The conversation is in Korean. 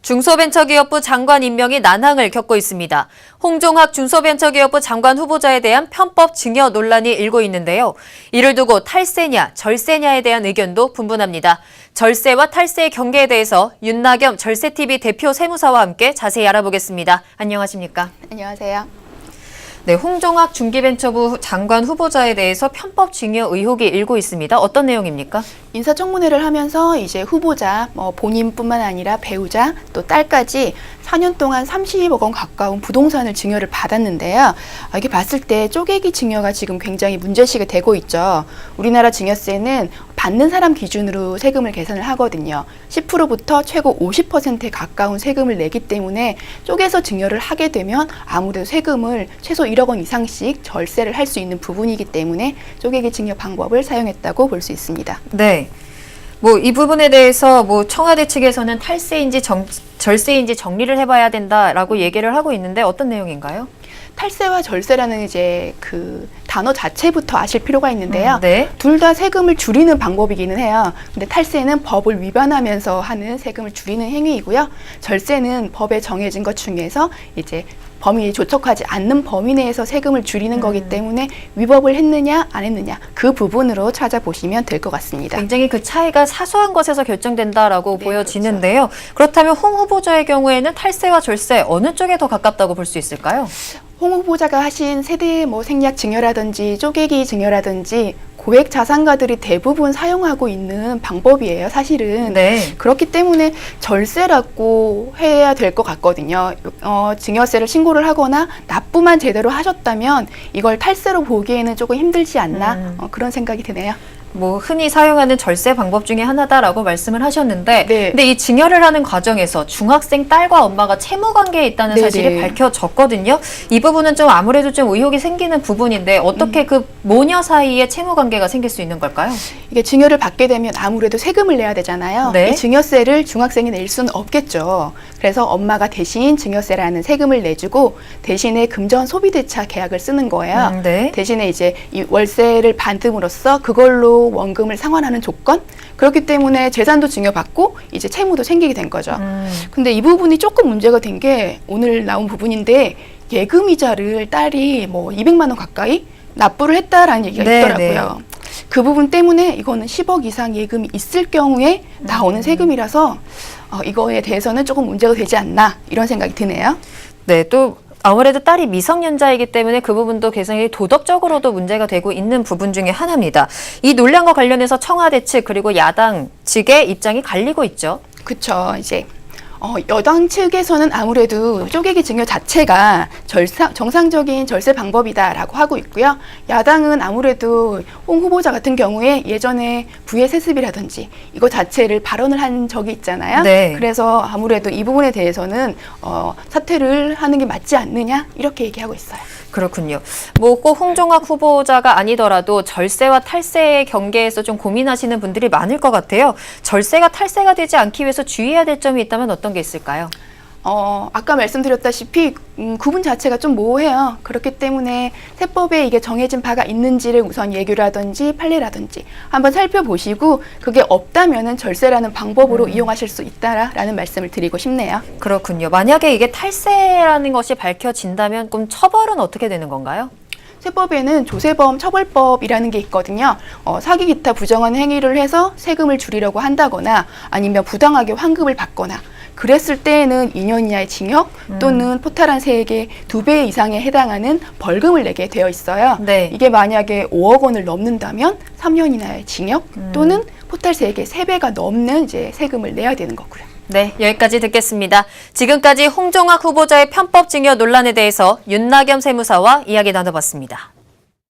중소벤처기업부 장관 임명이 난항을 겪고 있습니다. 홍종학 중소벤처기업부 장관 후보자에 대한 편법 증여 논란이 일고 있는데요. 이를 두고 탈세냐, 절세냐에 대한 의견도 분분합니다. 절세와 탈세의 경계에 대해서 윤나겸 절세TV 대표 세무사와 함께 자세히 알아보겠습니다. 안녕하십니까? 안녕하세요. 네, 홍종학 중기벤처부 장관 후보자에 대해서 편법 증여 의혹이 일고 있습니다. 어떤 내용입니까? 인사청문회를 하면서 이제 후보자, 본인뿐만 아니라 배우자, 또 딸까지 4년 동안 30억 원 가까운 부동산을 증여를 받았는데요. 이게 봤을 때 쪼개기 증여가 지금 굉장히 문제시가 되고 있죠. 우리나라 증여세는 받는 사람 기준으로 세금을 계산을 하거든요. 10%부터 최고 50%에 가까운 세금을 내기 때문에 쪼개서 증여를 하게 되면 아무래도 세금을 최소 1억 원 이상씩 절세를 할 수 있는 부분이기 때문에 쪼개기 증여 방법을 사용했다고 볼 수 있습니다. 네. 이 부분에 대해서 청와대 측에서는 탈세인지 절세인지 정리를 해봐야 된다라고 얘기를 하고 있는데 어떤 내용인가요? 탈세와 절세라는 이제 그 단어 자체부터 아실 필요가 있는데요. 네. 둘 다 세금을 줄이는 방법이기는 해요. 근데 탈세는 법을 위반하면서 하는 세금을 줄이는 행위이고요. 절세는 법에 정해진 것 중에서 이제 범위에 조촉하지 않는 범위 내에서 세금을 줄이는 거기 때문에 위법을 했느냐 안 했느냐 그 부분으로 찾아보시면 될 것 같습니다. 굉장히 그 차이가 사소한 것에서 결정된다라고 네, 보여지는데요. 그렇다면 홍 후보자의 경우에는 탈세와 절세 어느 쪽에 더 가깝다고 볼 수 있을까요? 홍 후보자가 하신 세대 생략 증여라든지 쪼개기 증여라든지 고액 자산가들이 대부분 사용하고 있는 방법이에요, 사실은. 네. 그렇기 때문에 절세라고 해야 될 것 같거든요. 증여세를 신고를 하거나 납부만 제대로 하셨다면 이걸 탈세로 보기에는 조금 힘들지 않나 그런 생각이 드네요. 흔히 사용하는 절세 방법 중에 하나다라고 말씀을 하셨는데 네. 근데 이 증여를 하는 과정에서 중학생 딸과 엄마가 채무 관계에 있다는 네네. 사실이 밝혀졌거든요. 이 부분은 좀 아무래도 좀 의혹이 생기는 부분인데 어떻게 그 모녀 사이에 채무 관계가 생길 수 있는 걸까요? 이게 증여를 받게 되면 아무래도 세금을 내야 되잖아요. 네. 이 증여세를 중학생이 낼 수는 없겠죠. 그래서 엄마가 대신 증여세라는 세금을 내주고 대신에 금전 소비대차 계약을 쓰는 거예요. 네. 대신에 이제 이 월세를 받음으로써 그걸로 원금을 상환하는 조건? 그렇기 때문에 재산도 증여받고 이제 채무도 생기게 된 거죠. 근데 이 부분이 조금 문제가 된 게 오늘 나온 부분인데 예금이자를 딸이 200만 원 가까이 납부를 했다라는 얘기가 네, 있더라고요. 그 부분 때문에 이거는 10억 이상 예금이 있을 경우에 나오는 세금이라서 이거에 대해서는 조금 문제가 되지 않나 이런 생각이 드네요. 네, 또 아무래도 딸이 미성년자이기 때문에 그 부분도 굉장히 도덕적으로도 문제가 되고 있는 부분 중에 하나입니다. 이 논란과 관련해서 청와대 측 그리고 야당 측의 입장이 갈리고 있죠. 그렇죠. 이제 여당 측에서는 아무래도 쪼개기 증여 자체가 정상적인 절세 방법이다라고 하고 있고요. 야당은 아무래도 홍 후보자 같은 경우에 예전에 부의 세습이라든지 이거 자체를 발언을 한 적이 있잖아요. 네. 그래서 아무래도 이 부분에 대해서는 사퇴를 하는 게 맞지 않느냐 이렇게 얘기하고 있어요. 그렇군요. 꼭 홍종학 후보자가 아니더라도 절세와 탈세의 경계에서 좀 고민하시는 분들이 많을 것 같아요. 절세가 탈세가 되지 않기 위해서 주의해야 될 점이 있다면 어떤 게 있을까요? 아까 말씀드렸다시피 구분 자체가 좀 모호해요. 그렇기 때문에 세법에 이게 정해진 바가 있는지를 우선 예규라든지 판례라든지 한번 살펴보시고 그게 없다면은 절세라는 방법으로 이용하실 수 있다라는 말씀을 드리고 싶네요. 그렇군요. 만약에 이게 탈세라는 것이 밝혀진다면 그럼 처벌은 어떻게 되는 건가요? 세법에는 조세범 처벌법이라는 게 있거든요. 사기 기타 부정한 행위를 해서 세금을 줄이려고 한다거나 아니면 부당하게 환급을 받거나 그랬을 때에는 2년 이하의 징역 또는 포탈한 세액의 2배 이상에 해당하는 벌금을 내게 되어 있어요. 네. 이게 만약에 5억 원을 넘는다면 3년 이하의 징역 또는 포탈 세액의 3배가 넘는 이제 세금을 내야 되는 거고요. 네, 여기까지 듣겠습니다. 지금까지 홍종학 후보자의 편법 증여 논란에 대해서 윤나겸 세무사와 이야기 나눠봤습니다.